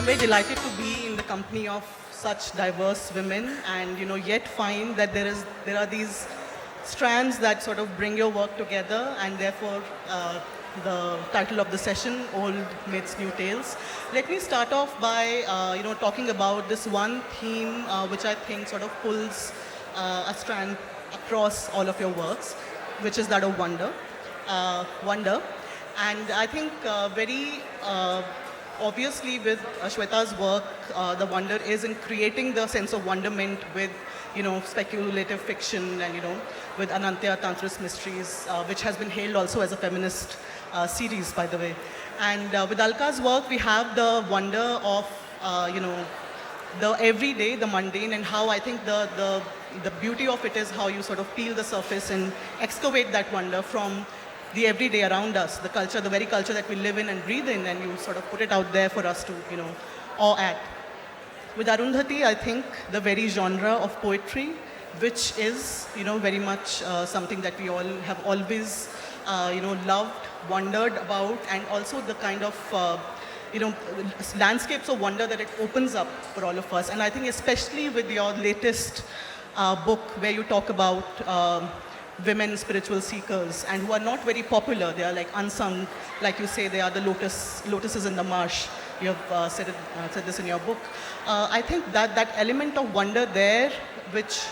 very delighted to be in the company of such diverse women, and yet find that there are these strands that sort of bring your work together, and therefore the title of the session, Old Myths, New Tales. Let me start off by talking about this one theme which I think sort of pulls a strand across all of your works, which is that of wonder. And I think very obviously with Shweta's work, the wonder is in creating the sense of wonderment with speculative fiction and with Anantya Tantra's Mysteries, which has been hailed also as a feminist series, by the way. And with Alka's work, we have the wonder of the everyday, the mundane, and how I think the beauty of it is how you sort of peel the surface and excavate that wonder from the everyday around us, the culture, the very culture that we live in and breathe in, and you sort of put it out there for us to, awe at. With Arundhathi, I think the very genre of poetry, which is, very much something that we all have always, loved, wondered about, and also the kind of, landscapes of wonder that it opens up for all of us. And I think especially with your latest book, where you talk about women spiritual seekers, and who are not very popular. They are like unsung, like you say, they are the lotuses in the marsh. You have said this in your book. I think that element of wonder there, which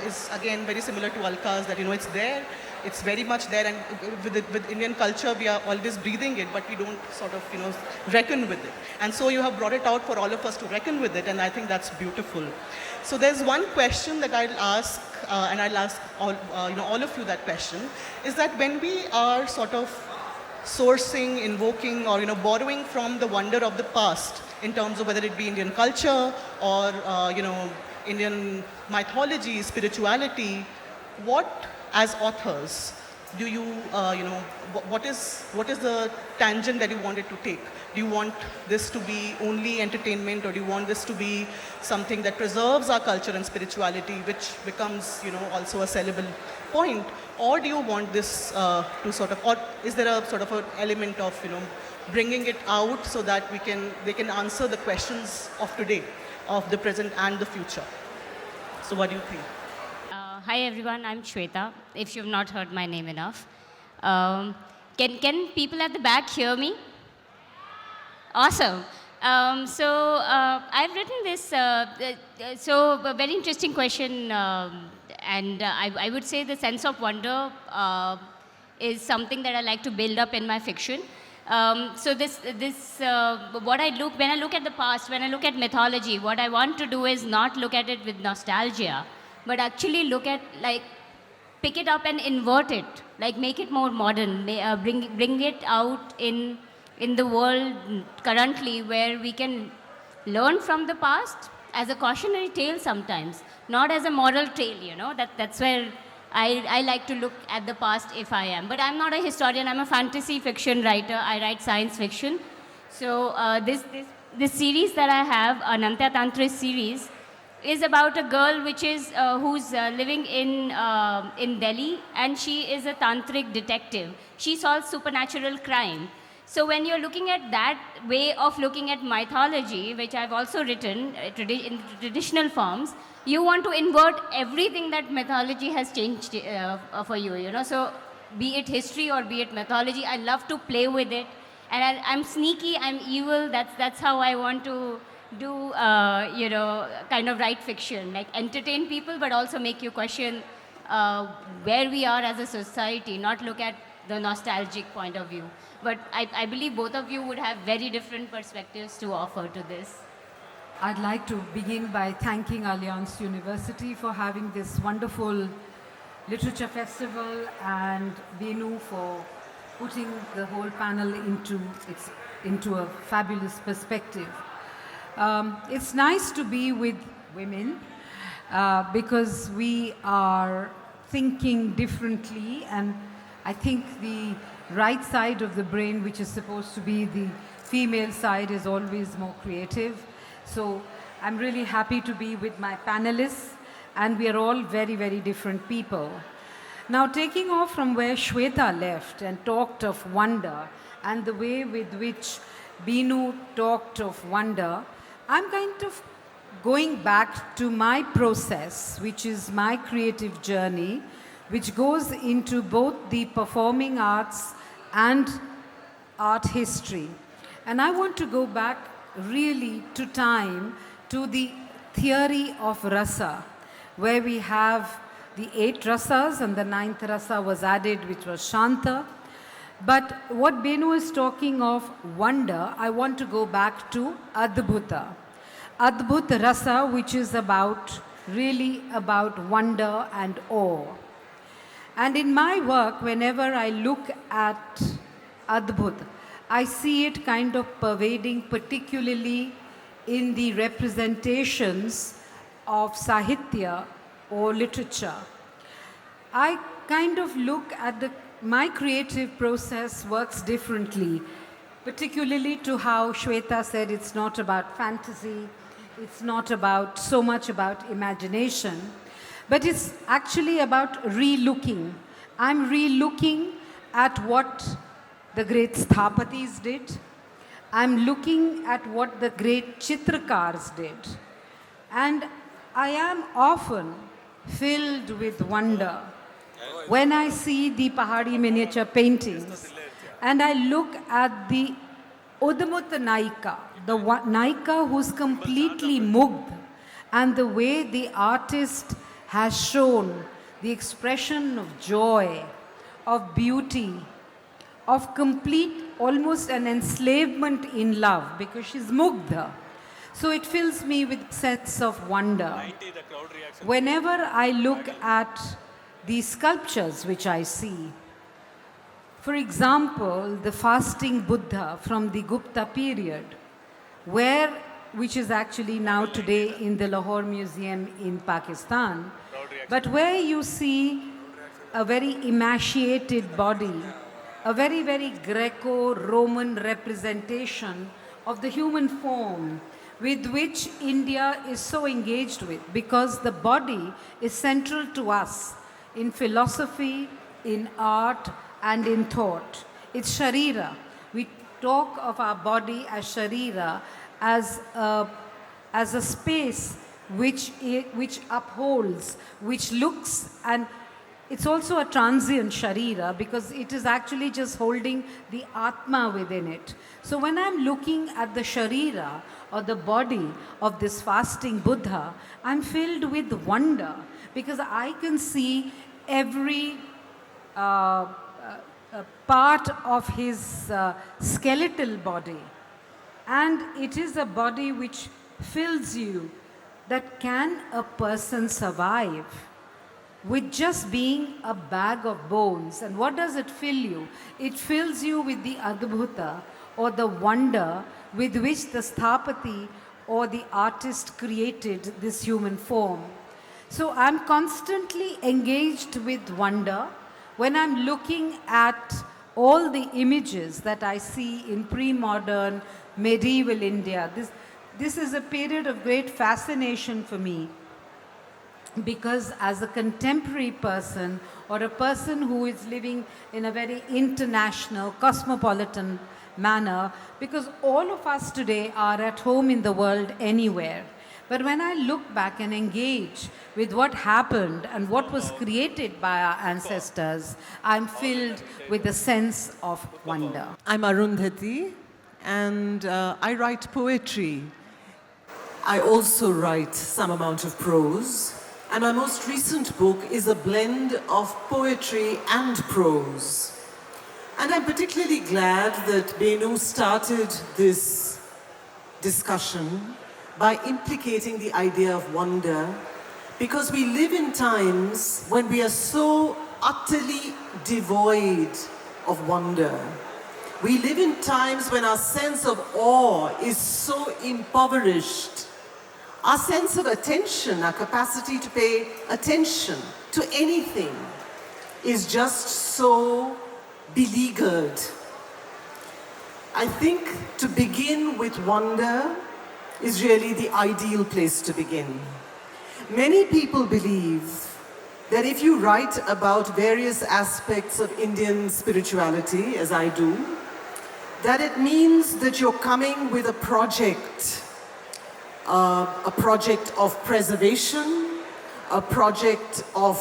is again very similar to Alka's, that it's there, it's very much there, and with Indian culture we are always breathing it, but we don't sort of reckon with it. And so you have brought it out for all of us to reckon with it, and I think that's beautiful. So there's one question that I'll ask, and I'll ask all of you that question, is that when we are sort of sourcing, invoking, or borrowing from the wonder of the past, in terms of whether it be Indian culture or Indian mythology, spirituality, what as authors do you what is the tangent that you want it to take? Do you want this to be only entertainment, or do you want this to be something that preserves our culture and spirituality, which becomes also a sellable point? Or do you want this to sort of, or is there a sort of an element of bringing it out so that they can answer the questions of today, of the present and the future? So what do you think? Hi everyone, I'm Shweta, if you've not heard my name enough. Can people at the back hear me? Awesome. I've written this, so a very interesting question, and I would say the sense of wonder is something that I like to build up in my fiction. When I look at the past, when I look at mythology, what I want to do is not look at it with nostalgia, but actually look at, pick it up and invert it, make it more modern, bring it out in the world currently, where we can learn from the past as a cautionary tale sometimes, not as a moral tale, that's where I like to look at the past if I am. But I'm not a historian, I'm a fantasy fiction writer, I write science fiction. So this series that I have, Anantya Tantra's series, is about a girl who's living in Delhi, and she is a tantric detective. She solves supernatural crime. So when you're looking at that way of looking at mythology, which I've also written in traditional forms, you want to invert everything that mythology has changed for you, So be it history or be it mythology, I love to play with it. And I'm sneaky, I'm evil, that's how I want to do, kind of write fiction, entertain people, but also make you question where we are as a society, not look at the nostalgic point of view. But I believe both of you would have very different perspectives to offer to this. I'd like to begin by thanking Alliance University for having this wonderful literature festival, and Benu for putting the whole panel into a fabulous perspective. It's nice to be with women because we are thinking differently, and I think the right side of the brain, which is supposed to be the female side, is always more creative. So I'm really happy to be with my panelists, and we are all very, very different people. Now, taking off from where Shweta left and talked of wonder, and the way with which Benu talked of wonder, I'm kind of going back to my process, which is my creative journey, which goes into both the performing arts and art history. And I want to go back really to time, to the theory of rasa, where we have the 8 rasas and the 9th rasa was added, which was Shanta. But what Benu is talking of, wonder, I want to go back to Adbhuta. Adbhuta rasa, which is really about wonder and awe. And in my work, whenever I look at Adbhut, I see it kind of pervading, particularly in the representations of Sahitya or literature. I kind of look at my creative process works differently, particularly to how Shweta said it's not about fantasy, it's not about so much about imagination, but it's actually about relooking. I'm relooking at what the great Sthapatis did. I'm looking at what the great Chitrakars did. And I am often filled with wonder when I see the Pahadi miniature paintings and I look at the Udamutta Naika, the Naika who's completely mugd, and the way the artist has shown the expression of joy, of beauty, of complete, almost an enslavement in love, because she's mugdha. So it fills me with sense of wonder. Whenever I look at the sculptures which I see, for example, the fasting Buddha from the Gupta period, which is actually now today in the Lahore Museum in Pakistan, but where you see a very emaciated body, a very, very Greco-Roman representation of the human form with which India is so engaged with, because the body is central to us in philosophy, in art, and in thought. It's Sharira. We talk of our body as Sharira, as a space which upholds, which looks, and it's also a transient Sharira because it is actually just holding the Atma within it. So when I'm looking at the Sharira or the body of this fasting Buddha, I'm filled with wonder because I can see every part of his skeletal body. And it is a body which fills you, that can a person survive with just being a bag of bones? And what does it fill you? It fills you with the Adbhuta, or the wonder with which the Sthapati or the artist created this human form. So I'm constantly engaged with wonder when I'm looking at all the images that I see in pre-modern medieval India. This is a period of great fascination for me, because as a contemporary person or a person who is living in a very international, cosmopolitan manner, because all of us today are at home in the world anywhere. But when I look back and engage with what happened and what was created by our ancestors, I'm filled with a sense of wonder. I'm Arundhathi, and I write poetry. I also write some amount of prose, and my most recent book is a blend of poetry and prose. And I'm particularly glad that Benu started this discussion by implicating the idea of wonder, because we live in times when we are so utterly devoid of wonder. We live in times when our sense of awe is so impoverished. Our sense of attention, our capacity to pay attention to anything is just so beleaguered. I think to begin with wonder is really the ideal place to begin. Many people believe that if you write about various aspects of Indian spirituality, as I do, that it means that you're coming with a project a project of preservation, a project of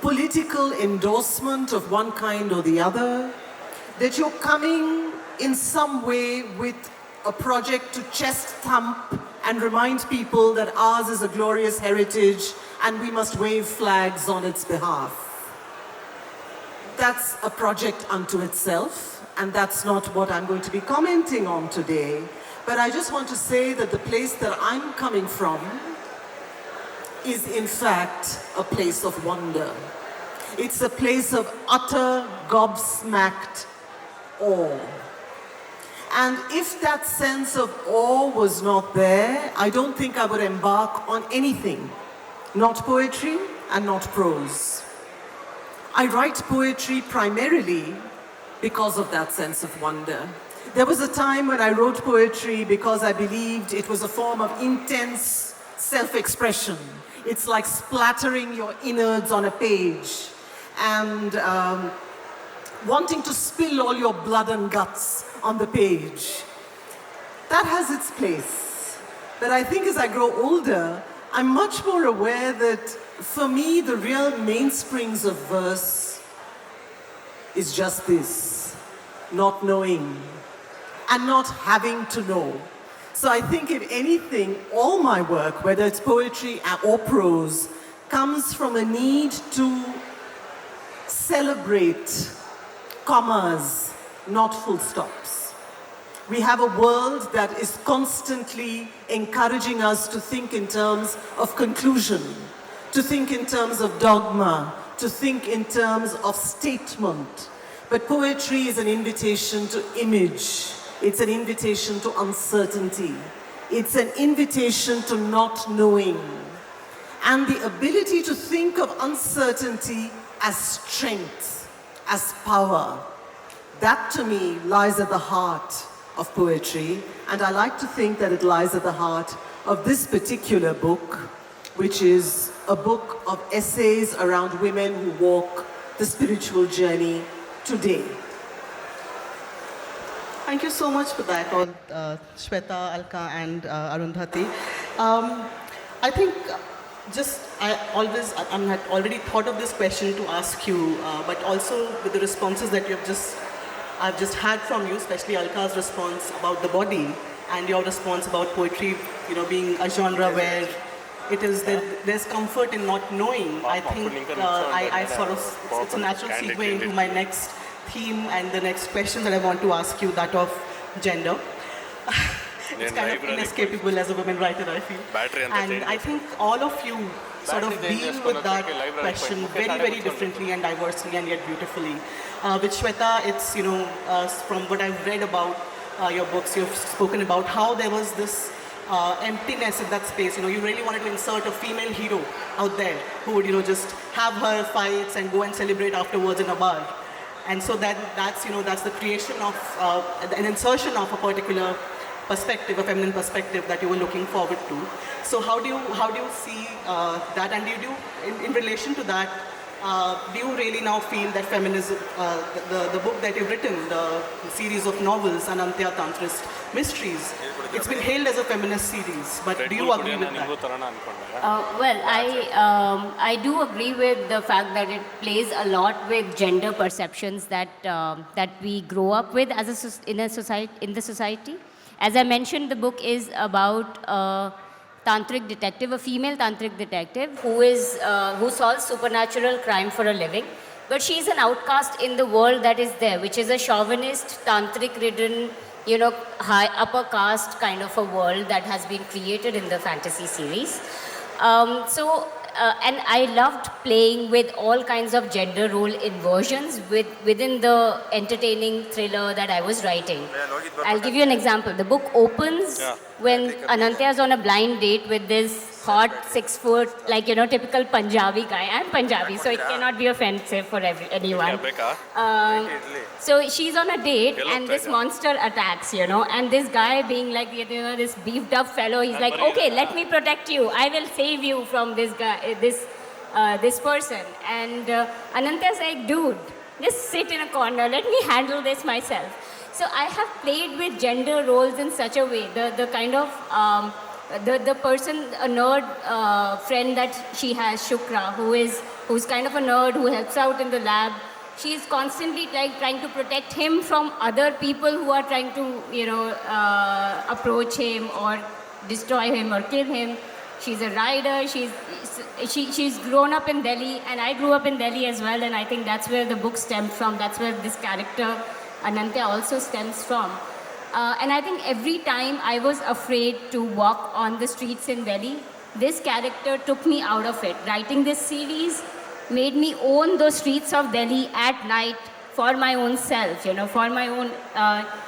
political endorsement of one kind or the other, that you're coming in some way with a project to chest thump and remind people that ours is a glorious heritage and we must wave flags on its behalf. That's a project unto itself, and that's not what I'm going to be commenting on today. But I just want to say that the place that I'm coming from is in fact a place of wonder. It's a place of utter gobsmacked awe. And if that sense of awe was not there, I don't think I would embark on anything, not poetry and not prose. I write poetry primarily because of that sense of wonder. There was a time when I wrote poetry because I believed it was a form of intense self-expression. It's like splattering your innards on a page and wanting to spill all your blood and guts on the page. That has its place. But I think as I grow older, I'm much more aware that for me, the real mainsprings of verse is just this: not knowing and not having to know. So I think if anything, all my work, whether it's poetry or prose, comes from a need to celebrate commas, not full stops. We have a world that is constantly encouraging us to think in terms of conclusion, to think in terms of dogma, to think in terms of statement. But poetry is an invitation to image. It's an invitation to uncertainty. It's an invitation to not knowing. And the ability to think of uncertainty as strength, as power, that to me lies at the heart of poetry. And I like to think that it lies at the heart of this particular book, which is a book of essays around women who walk the spiritual journey today. Thank you so much for that, all Shweta, Alka, and Arundhati. I think I had already thought of this question to ask you, but also with the responses that I've just had from you, especially Alka's response about the body and your response about poetry, being a genre where there's comfort in not knowing. I think it's a natural segue into my next theme and the next question that I want to ask you, that of gender. It's kind of inescapable as a women writer, I feel. And I think all of you sort of deal with that question very, very differently and diversely and yet beautifully. With Shweta, it's, from what I've read about your books, you've spoken about how there was this emptiness in that space. You really wanted to insert a female hero out there who would, just have her fights and go and celebrate afterwards in a bar. And so that's the creation of an insertion of a particular perspective, a feminine perspective that you were looking forward to. So how do you see that? And in relation to that, do you really now feel that feminism, the book that you've written, the series of novels, Anantya Tantrist Mysteries, it's been hailed as a feminist series, but do you agree with that? Well, I do agree with the fact that it plays a lot with gender perceptions that we grow up with in the society. As I mentioned, the book is about a tantric detective, a female tantric detective who solves supernatural crime for a living. But she's an outcast in the world that is there, which is a chauvinist, tantric-ridden, high upper caste kind of a world that has been created in the fantasy series. And I loved playing with all kinds of gender role inversions within the entertaining thriller that I was writing. I'll give you an example. The book opens when Anantya is on a blind date with this hot 6 foot, typical Punjabi guy. I'm Punjabi, so it cannot be offensive for anyone. So she's on a date and this monster attacks, and this guy being like, this beefed up fellow, he's like, okay, let me protect you. I will save you from this guy, this person. And Anantya's like, dude, just sit in a corner, let me handle this myself. So I have played with gender roles in such a way, the kind of the person, a nerd friend that she has, Shukra, who's kind of a nerd who helps out in the lab. She's constantly trying to protect him from other people who are trying to, approach him or destroy him or kill him. She's a writer. She's grown up in Delhi, and I grew up in Delhi as well. And I think that's where the book stemmed from. That's where this character Anantya also stems from. And I think every time I was afraid to walk on the streets in Delhi, this character took me out of it. Writing this series made me own those streets of Delhi at night for my own self, for my own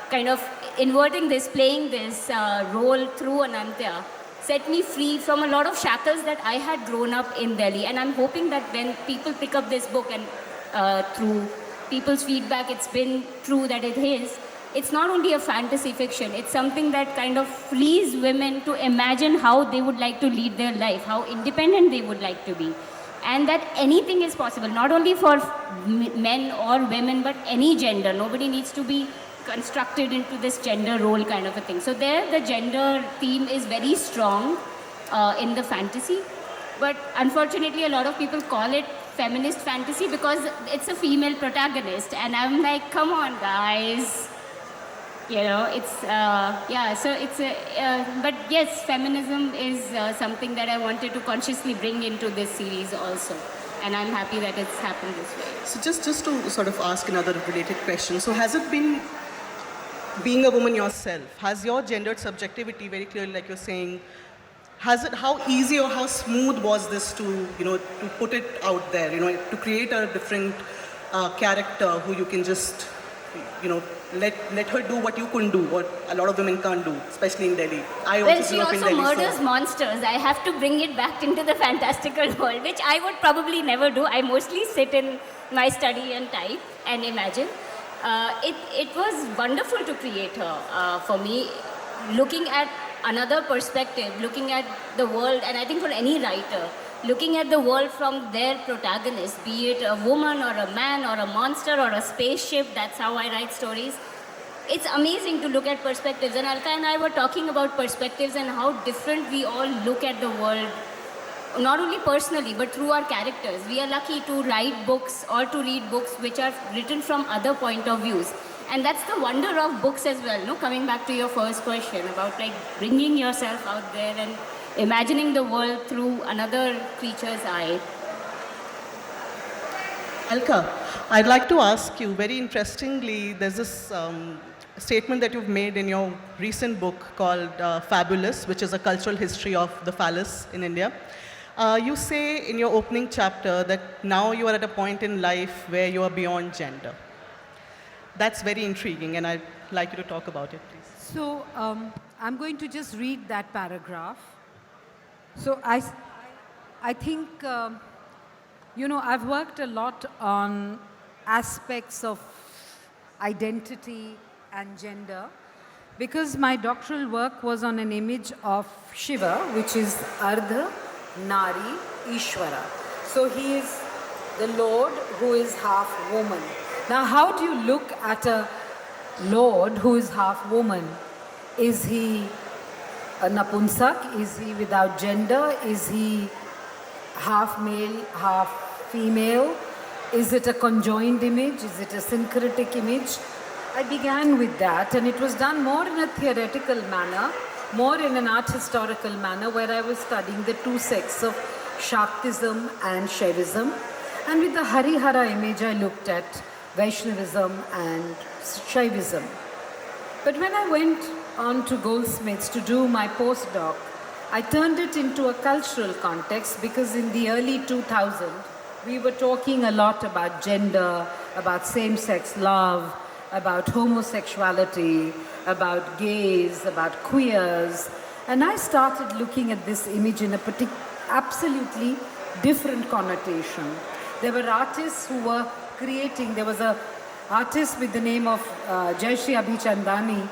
kind of inverting this, playing this role through Anantya, set me free from a lot of shackles that I had grown up in Delhi. And I'm hoping that when people pick up this book and through people's feedback, it's been true that it is. It's not only a fantasy fiction, it's something that kind of frees women to imagine how they would like to lead their life, how independent they would like to be. And that anything is possible, not only for men or women, but any gender. Nobody needs to be constructed into this gender role kind of a thing. So there, the gender theme is very strong in the fantasy. But unfortunately, a lot of people call it feminist fantasy because it's a female protagonist. And I'm like, come on, guys. It's, so it's, but yes, feminism is something that I wanted to consciously bring into this series also. And I'm happy that it's happened this way. So just to sort of ask another related question. So has it been, being a woman yourself, has your gendered subjectivity, very clearly like you're saying, how easy or how smooth was this to, to put it out there, to create a different character who you can just, let her do what you couldn't do, what a lot of women can't do, especially in Delhi. She also murders monsters. I have to bring it back into the fantastical world, which I would probably never do. I mostly sit in my study and type and imagine. It was wonderful to create her for me, looking at another perspective, looking at the world, and I think for any writer, looking at the world from their protagonist, be it a woman or a man or a monster or a spaceship. That's how I write stories. It's amazing to look at perspectives. And Alka and I were talking about perspectives and how different we all look at the world, not only personally, but through our characters. We are lucky to write books or to read books which are written from other point of views. And that's the wonder of books as well. No? Coming back to your first question about like bringing yourself out there and imagining the world through another creature's eye. Alka, I'd like to ask you, very interestingly, there's this statement that you've made in your recent book called Fabulous, which is a cultural history of the phallus in India. You say in your opening chapter that now you are at a point in life where you are beyond gender. That's very intriguing, and I'd like you to talk about it, please. So I'm going to just read that paragraph. So I think, I've worked a lot on aspects of identity and gender because my doctoral work was on an image of Shiva, which is Ardha, Nari, Ishvara. So he is the Lord who is half woman. Now, how do you look at a Lord who is half woman? Is he a Napunsak? Is he without gender? Is he half male, half female? Is it a conjoined image? Is it a syncretic image? I began with that, and it was done more in a theoretical manner, more in an art historical manner, where I was studying the two sects of Shaktism and Shaivism. And with the Harihara image, I looked at Vaishnavism and Shaivism. But when I went on to Goldsmiths to do my postdoc, I turned it into a cultural context because in the early 2000s, we were talking a lot about gender, about same-sex love, about homosexuality, about gays, about queers. And I started looking at this image in a absolutely different connotation. There were artists who were creating, there was an artist with the name of Jayashree Abhichandani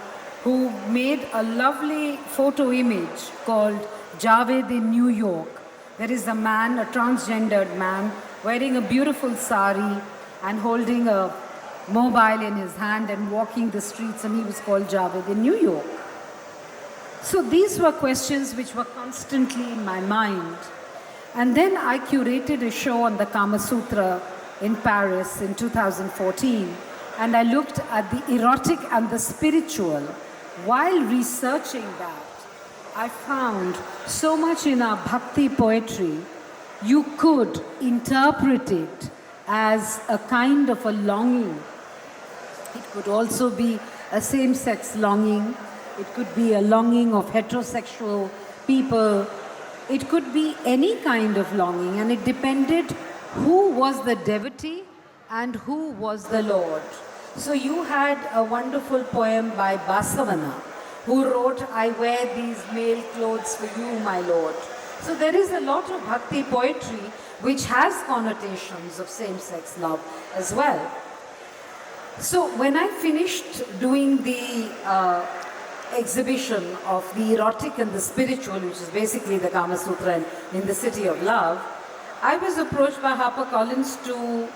who made a lovely photo image called Javed in New York. There is a man, a transgendered man, wearing a beautiful sari and holding a mobile in his hand and walking the streets, and he was called Javed in New York. So these were questions which were constantly in my mind. And then I curated a show on the Kama Sutra in Paris in 2014. And I looked at the erotic and the spiritual. While researching that, I found so much in our bhakti poetry, you could interpret it as a kind of a longing. It could also be a same-sex longing. It could be a longing of heterosexual people. It could be any kind of longing, and it depended who was the devotee and who was the Lord. So you had a wonderful poem by Basavana, who wrote, I wear these male clothes for you, my Lord. So there is a lot of bhakti poetry which has connotations of same-sex love as well. So when I finished doing the exhibition of the erotic and the spiritual, which is basically the Kama Sutra in the City of Love, I was approached by HarperCollins to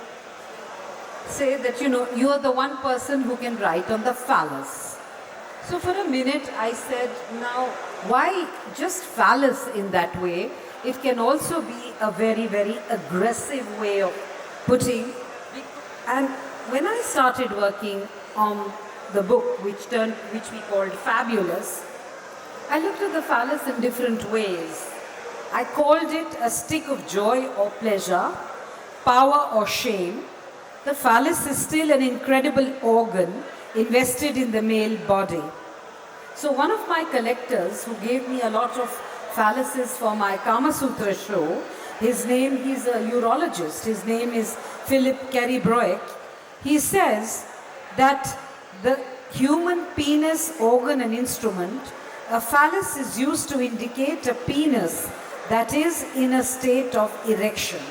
say that, you are the one person who can write on the phallus. So for a minute I said, now why just phallus in that way? It can also be a very, very aggressive way of putting. And when I started working on the book, which we called Fabulous, I looked at the phallus in different ways. I called it a stick of joy or pleasure, power or shame. The phallus is still an incredible organ invested in the male body. So one of my collectors who gave me a lot of phalluses for my Kama Sutra show, he's a urologist, his name is Philip Carey-Broek. He says that the human penis organ and instrument, a phallus is used to indicate a penis that is in a state of erection.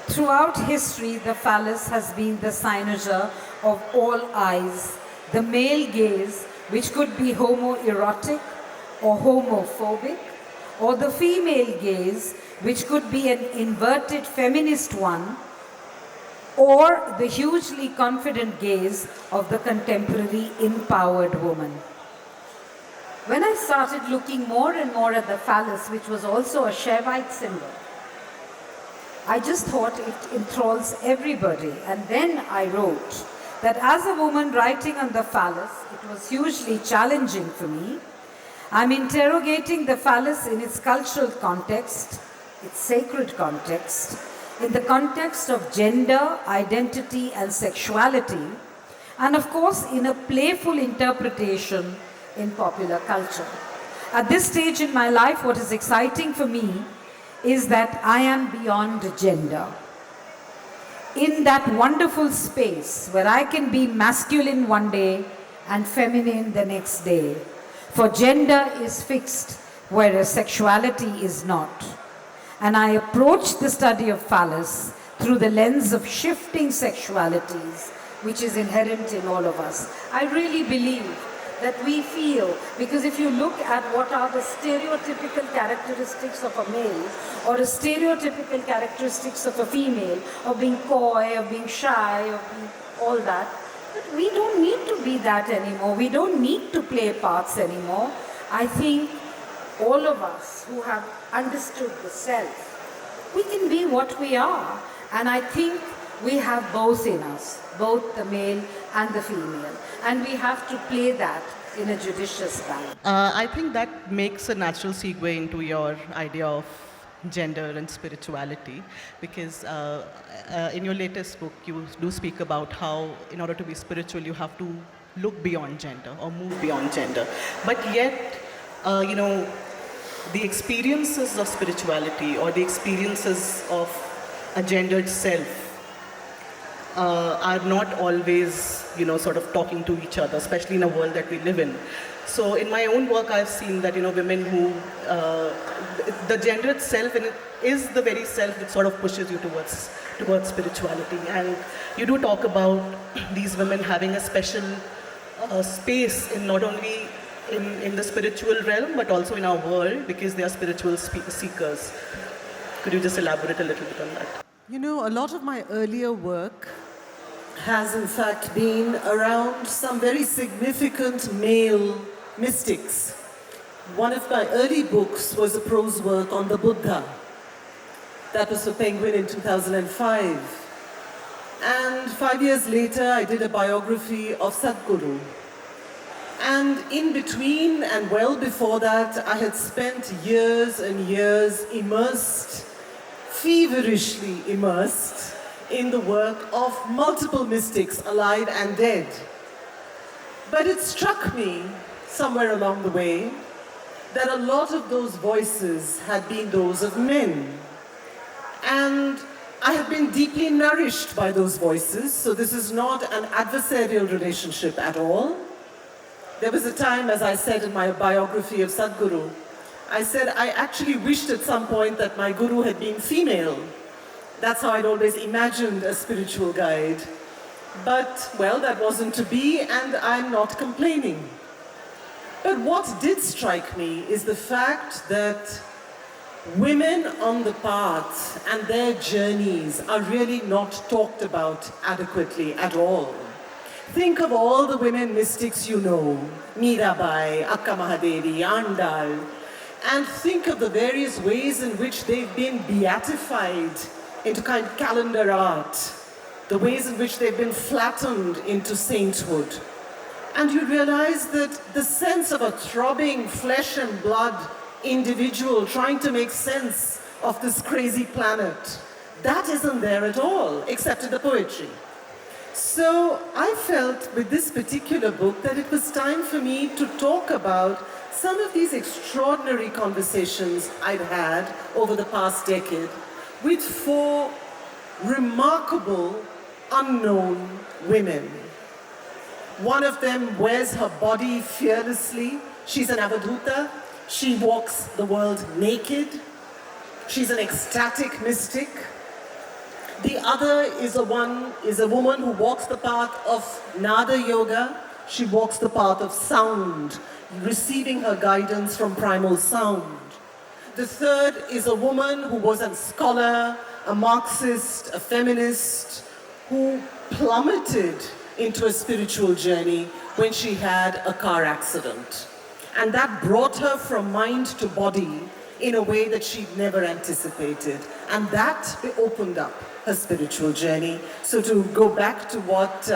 Throughout history, the phallus has been the cynosure of all eyes. The male gaze, which could be homoerotic or homophobic, or the female gaze, which could be an inverted feminist one, or the hugely confident gaze of the contemporary empowered woman. When I started looking more and more at the phallus, which was also a Shaivite symbol, I just thought it enthralls everybody. And then I wrote that as a woman writing on the phallus, it was hugely challenging for me. I'm interrogating the phallus in its cultural context, its sacred context, in the context of gender, identity, and sexuality, and of course in a playful interpretation in popular culture. At this stage in my life, what is exciting for me is that I am beyond gender. In that wonderful space where I can be masculine one day and feminine the next day. For gender is fixed, whereas sexuality is not. And I approach the study of phallus through the lens of shifting sexualities, which is inherent in all of us. I really believe that we feel, because if you look at what are the stereotypical characteristics of a male or the stereotypical characteristics of a female, of being coy, of being shy, of being all that, but we don't need to be that anymore. We don't need to play parts anymore. I think all of us who have understood the self, we can be what we are. And I think we have both in us, both the male and the female. And we have to play that in a judicious balance. I think that makes a natural segue into your idea of gender and spirituality, because in your latest book you do speak about how in order to be spiritual you have to look beyond gender or move beyond gender. But yet, the experiences of spirituality or the experiences of a gendered self are not always, sort of talking to each other, especially in a world that we live in. So in my own work, I've seen that, women who, the gender itself is the very self that sort of pushes you towards spirituality. And you do talk about these women having a special space in not only in the spiritual realm, but also in our world, because they are spiritual seekers. Could you just elaborate a little bit on that? A lot of my earlier work has in fact been around some very significant male mystics One of my early books was a prose work on the Buddha. That was for Penguin in 2005. And 5 years later, I did a biography of Sadhguru. And in between and well before that, I had spent years and years immersed, feverishly immersed, in the work of multiple mystics, alive and dead. But it struck me, somewhere along the way, that a lot of those voices had been those of men. And I have been deeply nourished by those voices, so this is not an adversarial relationship at all. There was a time, as I said in my biography of Sadhguru, I said I actually wished at some point that my guru had been female. That's how I'd always imagined a spiritual guide. But, well, that wasn't to be, and I'm not complaining. But what did strike me is the fact that women on the path and their journeys are really not talked about adequately at all. Think of all the women mystics you know, Mirabai, Akka Mahadevi, Andal, and think of the various ways in which they've been beatified into kind of calendar art, the ways in which they've been flattened into sainthood. And you realize that the sense of a throbbing flesh and blood individual trying to make sense of this crazy planet, that isn't there at all, except in the poetry. So I felt with this particular book that it was time for me to talk about some of these extraordinary conversations I'd had over the past decade with 4 remarkable, unknown women. One of them wears her body fearlessly. She's an avadhuta. She walks the world naked. She's an ecstatic mystic. The other is a woman who walks the path of Nada Yoga. She walks the path of sound, receiving her guidance from primal sound. The third is a woman who was a scholar, a Marxist, a feminist, who plummeted into a spiritual journey when she had a car accident. And that brought her from mind to body in a way that she'd never anticipated. And that opened up her spiritual journey. So to go back to what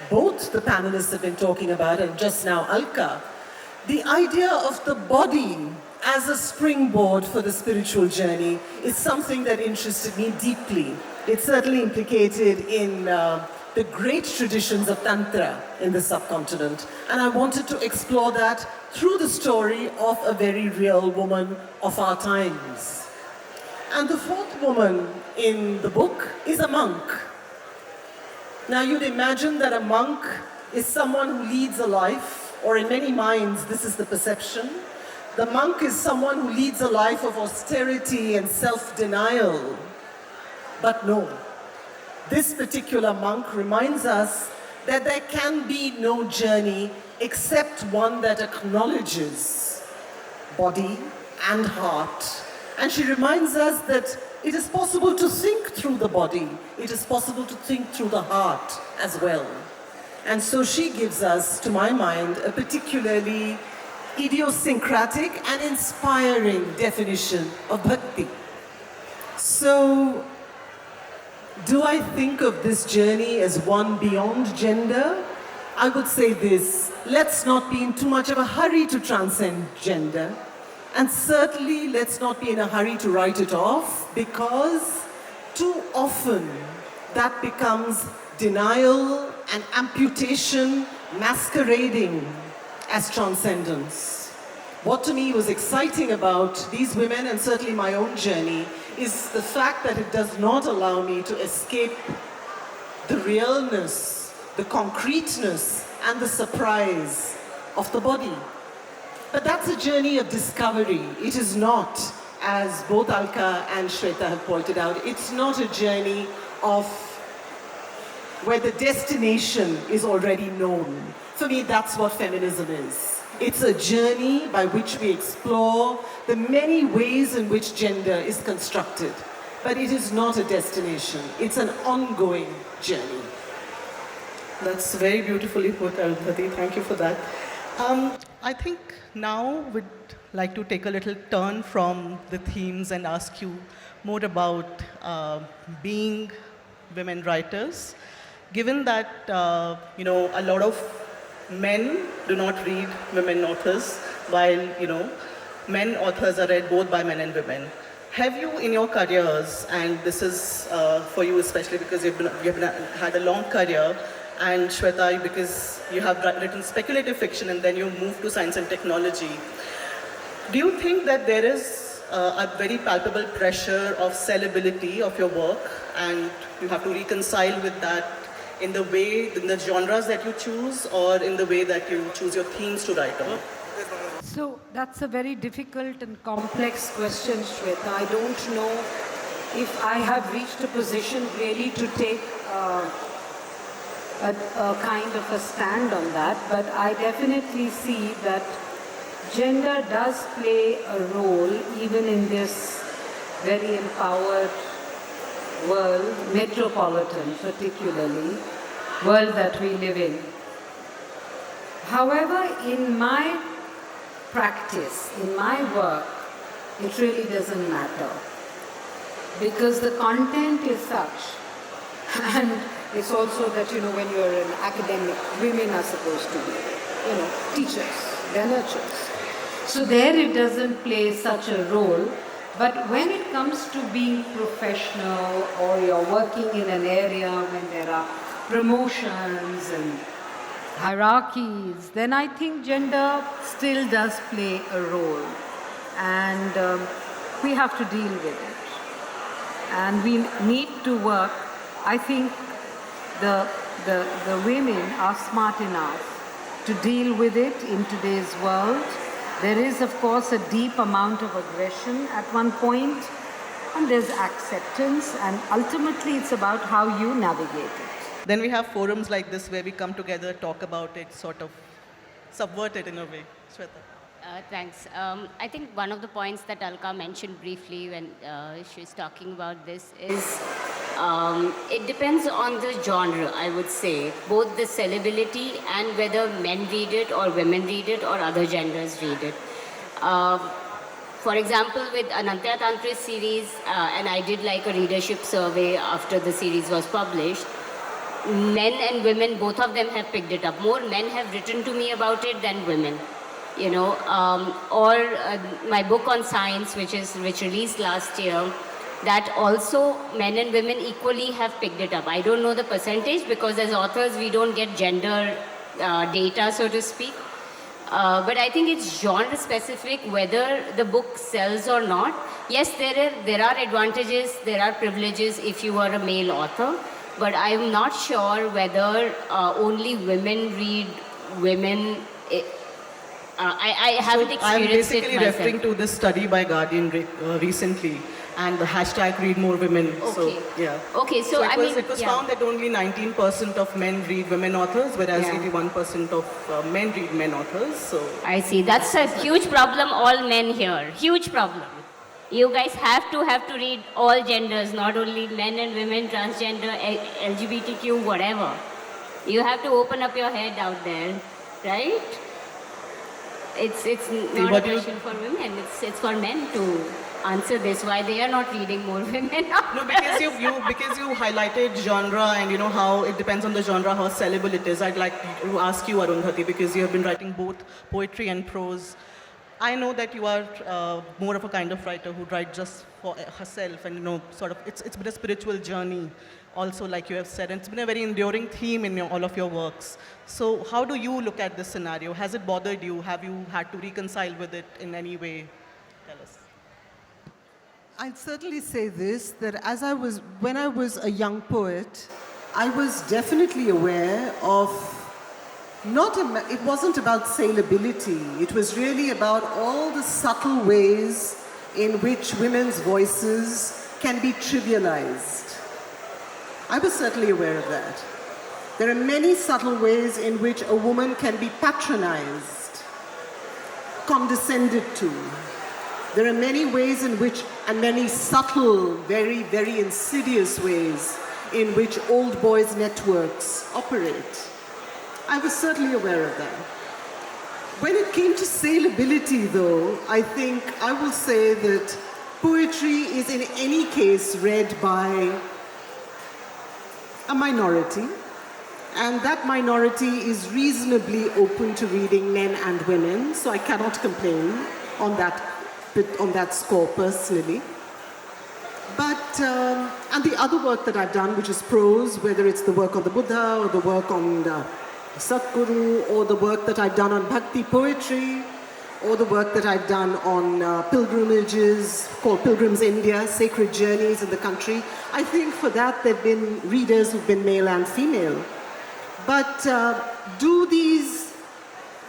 both the panelists have been talking about, and just now Alka, the idea of the body as a springboard for the spiritual journey is something that interested me deeply. It's certainly implicated in the great traditions of Tantra in the subcontinent. And I wanted to explore that through the story of a very real woman of our times. And the 4th woman in the book is a monk. Now you'd imagine that a monk is someone who leads a life, or in many minds this is the perception. The monk is someone who leads a life of austerity and self-denial. But no. This particular monk reminds us that there can be no journey except one that acknowledges body and heart. And she reminds us that it is possible to think through the body. It is possible to think through the heart as well. And so she gives us, to my mind, a particularly idiosyncratic and inspiring definition of bhakti. So, do I think of this journey as one beyond gender? I would say this: let's not be in too much of a hurry to transcend gender. And certainly let's not be in a hurry to write it off, because too often that becomes denial and amputation masquerading as transcendence. What to me was exciting about these women, and certainly my own journey, is the fact that it does not allow me to escape the realness, the concreteness, and the surprise of the body. But that's a journey of discovery. It is not, as both Alka and Shweta have pointed out, it's not a journey of where the destination is already known. For me, that's what feminism is. It's a journey by which we explore the many ways in which gender is constructed. But it is not a destination. It's an ongoing journey. That's very beautifully put, Arundhathi. Thank you for that. I think now we'd like to take a little turn from the themes and ask you more about being women writers. Given that a lot of men do not read women authors, while men authors are read both by men and women. Have you, in your careers, and this is for you especially because you've had a long career, and Shweta, because you have written speculative fiction and then you moved to science and technology, do you think that there is a very palpable pressure of sellability of your work, and you have to reconcile with that in the genres that you choose, or in the way that you choose your themes to write on? So that's a very difficult and complex question, Shweta. I don't know if I have reached a position really to take a kind of a stand on that, but I definitely see that gender does play a role even in this very empowered world, metropolitan particularly, world that we live in. However, in my practice, in my work, it really doesn't matter, because the content is such, and it's also that, when you're an academic, women are supposed to be, teachers, they're nurturers. So there it doesn't play such a role, but when it comes to being professional, or you're working in an area when there are promotions and hierarchies, then I think gender still does play a role, and we have to deal with it. And we need to work. I think the women are smart enough to deal with it in today's world. There is, of course, a deep amount of aggression at one point, and there's acceptance, and ultimately it's about how you navigate it. Then we have forums like this where we come together, talk about it, sort of subvert it in a way. Shweta. Thanks. I think one of the points that Alka mentioned briefly when she was talking about this is it depends on the genre, I would say, both the sellability and whether men read it or women read it or other genders read it. For example, with Anantya Tantri's series, and I did like a readership survey after the series was published, men and women, both of them have picked it up. More men have written to me about it than women. Or my book on science, which released last year, that also men and women equally have picked it up. I don't know the percentage because as authors we don't get gender data, so to speak. But I think it's genre specific whether the book sells or not. Yes, there are advantages, there are privileges if you are a male author, but I'm not sure whether only women read women. I haven't experienced it myself. I'm basically referring to this study by Guardian recently, and the hashtag read more women. Okay. So, yeah. Okay, so it was found that only 19% of men read women authors, whereas 81% of men read men authors. So I see. That's a huge problem, all men here. Huge problem. You guys have to read all genders, not only men and women, transgender, LGBTQ, whatever. You have to open up your head out there, right? It's not a question for women. It's for men to answer this. Why they are not reading more women? No, because you highlighted genre and how it depends on the genre how sellable it is. I'd like to ask you, Arundhathi, because you have been writing both poetry and prose. I know that you are more of a kind of writer who writes just for herself, and sort of it's been a spiritual journey also, like you have said, and it's been a very enduring theme in all of your works. So how do you look at this scenario? Has it bothered you? Have you had to reconcile with it in any way? Tell us. I'd certainly say this, that when I was a young poet, I was definitely aware of it wasn't about saleability. It was really about all the subtle ways in which women's voices can be trivialized. I was certainly aware of that. There are many subtle ways in which a woman can be patronized, condescended to. There are many ways in which, and many subtle, very, very insidious ways in which old boys networks operate. I was certainly aware of that. When it came to saleability, though, I think I will say that poetry is in any case read by a minority, and that minority is reasonably open to reading men and women, so I cannot complain on that score personally. But, and the other work that I've done, which is prose, whether it's the work on the Buddha or the work on Satguru, or the work that I've done on Bhakti poetry, or the work that I've done on pilgrimages called Pilgrims India, sacred journeys in the country. I think for that there have been readers who've been male and female. But do these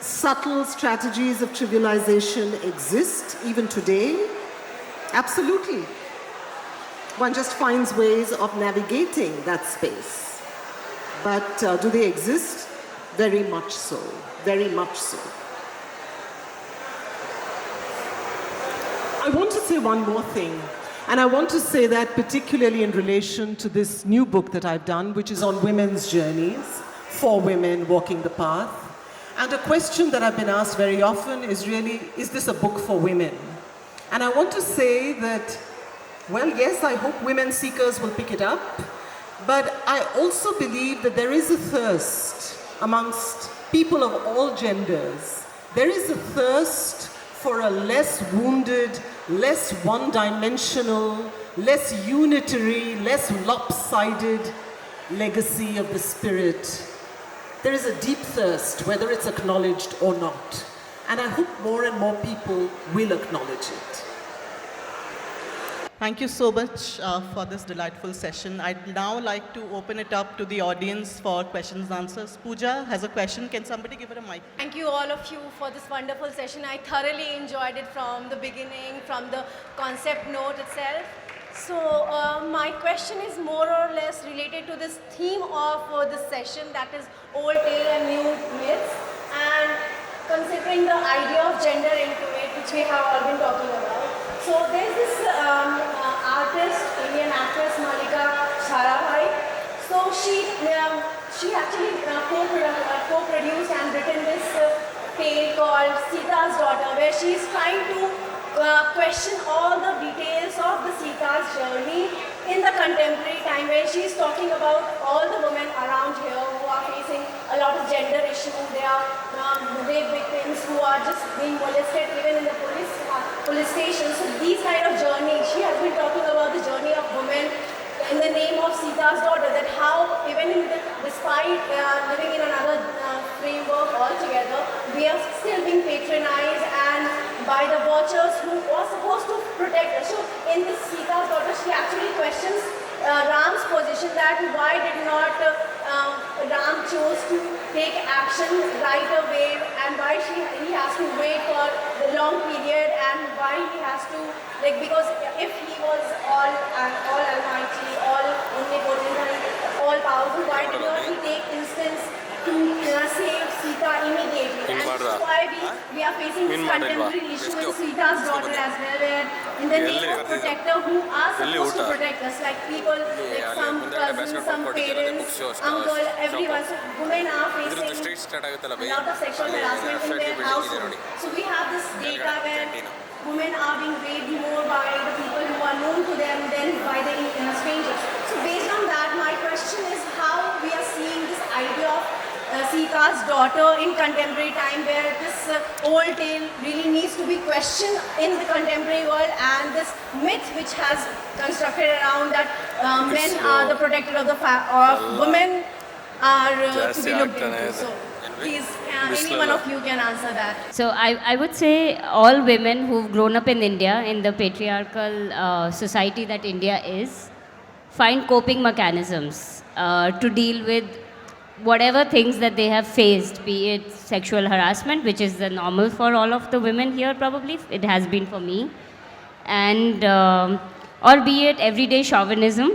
subtle strategies of trivialization exist even today? Absolutely. One just finds ways of navigating that space. But do they exist? Very much so, very much so. I want to say one more thing, and I want to say that particularly in relation to this new book that I've done, which is on women's journeys, for women walking the path. And a question that I've been asked very often is really, is this a book for women? And I want to say that, well, yes, I hope women seekers will pick it up, but I also believe that there is a thirst amongst people of all genders. There is a thirst for a less wounded, less one-dimensional, less unitary, less lopsided legacy of the spirit. There is a deep thirst, whether it's acknowledged or not. And I hope more and more people will acknowledge it. Thank you so much for this delightful session. I'd now like to open it up to the audience for questions and answers. Pooja has a question. Can somebody give her a mic? Thank you all of you for this wonderful session. I thoroughly enjoyed it from the beginning, from the concept note itself. So my question is more or less related to this theme of this session, that is old tale and new myths, and considering the idea of gender into it, which we have all been talking about. So there's this artist, Indian actress Malika Sarabhai. So she actually co-produced and written this tale called Sita's Daughter, where she's trying to question all the details of the Sita's journey in the contemporary time, where she's talking about all the women around here who are facing a lot of gender issues. They are rape victims who are just being molested even in the police stations. So these kind of journeys, she has been talking about the journey of women in the name of Sita's daughter, that how even despite living in another framework altogether, we are still being patronized and by the vultures who are supposed to protect us. So in this Sita's daughter, she actually questions Ram's position, that why did not Ram chose to take action right away, and why he has to wait for the long period, and why he has to, like, because if he was all almighty, all omnipotent and all powerful, why did not he take instance to save Sita immediately? And this is why we are facing this contemporary issue with Sita's daughter as well, where in the name of protector who are supposed to protect us, like people, like some cousins, some parents, uncle, everyone. So women are facing a lot of sexual harassment in their household. So we have this data where women are being raped more by the people who are known to them than by the strangers. So based on that, my question is how we are seeing this idea of Sita's daughter in contemporary time, where this old tale really needs to be questioned in the contemporary world, and this myth which has constructed around that men are the protector of women are to be looked into. So please, any one of you can answer that. So I would say all women who've grown up in India, in the patriarchal society that India is, find coping mechanisms to deal with whatever things that they have faced, be it sexual harassment, which is the normal for all of the women here probably, it has been for me, and or be it everyday chauvinism,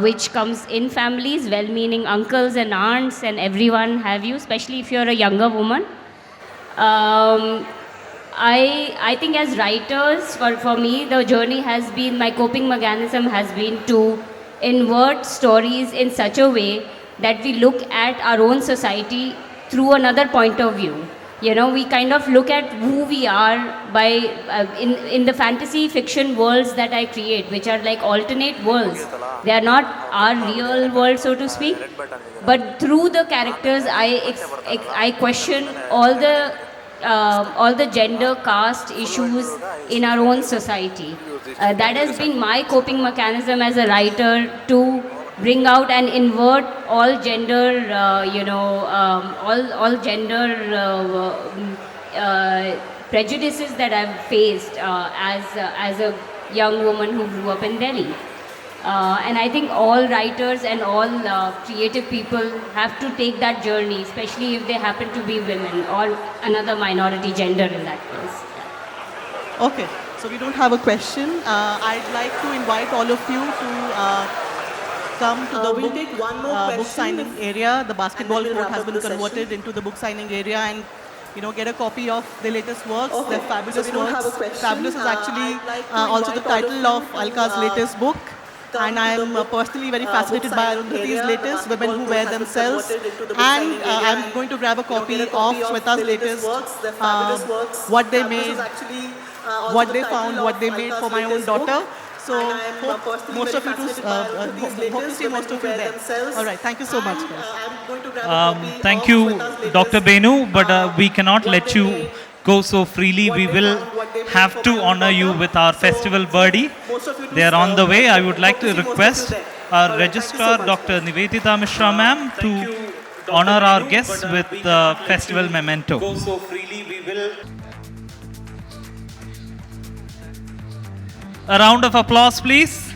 which comes in families, well-meaning uncles and aunts and everyone have you, especially if you're a younger woman. I think as writers, for me, the journey has been, my coping mechanism has been to invert stories in such a way that we look at our own society through another point of view. We kind of look at who we are by in the fantasy fiction worlds that I create, which are like alternate worlds. They are not our real world, so to speak. But through the characters, I question all the gender, caste issues in our own society. That has been my coping mechanism as a writer, to bring out and invert all gender, all gender prejudices that I've faced as a young woman who grew up in Delhi. And I think all writers and all creative people have to take that journey, especially if they happen to be women or another minority gender in that case. Okay, so we don't have a question. I'd like to invite all of you to come to the we'll take one more book question signing area. The basketball and then we'll court wrap has up been the converted session. into the book signing area, and get a copy of the latest works. Okay, They're fabulous so we don't have a works. question. Fabulous is actually I'd like to also the invite all title of of you Alka's to, laytest book. come And to the I'm book, personally very book fascinated by signing Arundhathi's area. The latest, Women basketball Who court Wear has been Themselves. converted into the book And signing area I'm and, going to grab a copy, get a of copy of Shweta's the latest latest, works. They're fabulous works. what they This made, is actually, also what the they title found, of what they made Alka's for my own latest book. daughter. So And I am hope personally most very of you to fascinated by Arundhati's hope to latest, see Women most Who of you Wear there. Themselves. All right, thank you so much, And, guys. I'm going to grab a copy Thank of you, Shweta's latest, Dr. Benu, but we cannot what let they you made, go so freely. what We they will found, what they made have for to my own honor you daughter. with our So, festival birdie. most of you to, They are on the way. I would like hope to see most of you request there. our All right, thank you so registrar, much, Dr. guys. Nivedita Mishra ma'am, to honor our guests with the festival memento. Go so freely, we will. A round of applause, please.